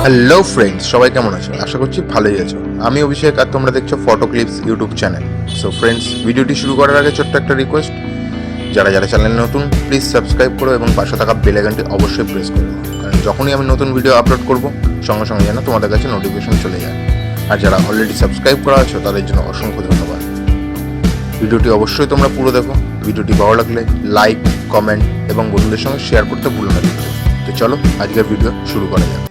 Hello friends, সবাই কেমন আছো? আশা করছি ভালোই আছো। আমি অভিষেক আর তোমরা দেখছো photo clips YouTube channel. So friends, ভিডিওটি শুরু করার আগে ছোট্ট একটা রিকোয়েস্ট, যারা যারা চ্যানেল নতুন প্লিজ সাবস্ক্রাইব করো এবং পাশে থাকা বেল আইকনটি অবশ্যই প্রেস করো, কারণ যখনই আমি নতুন ভিডিও আপলোড করব সঙ্গে সঙ্গে যেন তোমাদের কাছে নোটিফিকেশন চলে যায়। আর যারা অলরেডি সাবস্ক্রাইব করা আছো তাদের জন্য অসংখ্য ধন্যবাদ। ভিডিওটি অবশ্যই তোমরা পুরো দেখো। ভিডিওটি ভালো লাগলে লাইক, কমেন্ট এবং বন্ধুদের সঙ্গে শেয়ার করতে ভুলো না। তো চলো আজকের ভিডিও শুরু করা যাক।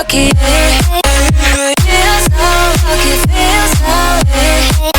lucky. Feel so lucky, feel so lucky.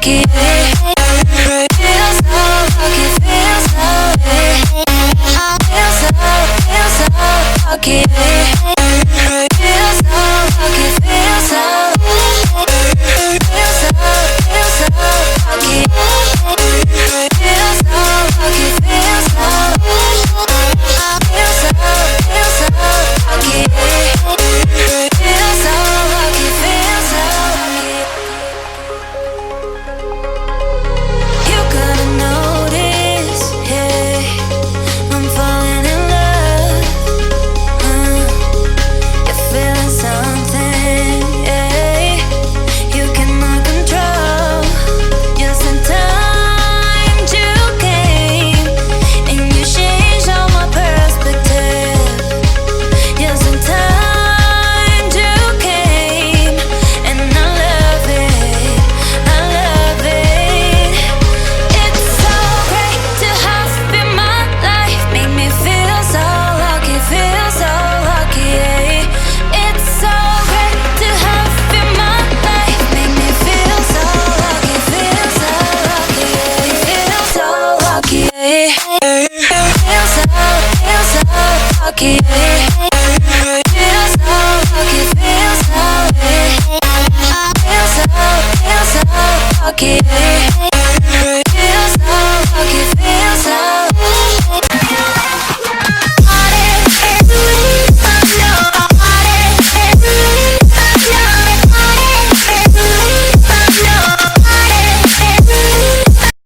it.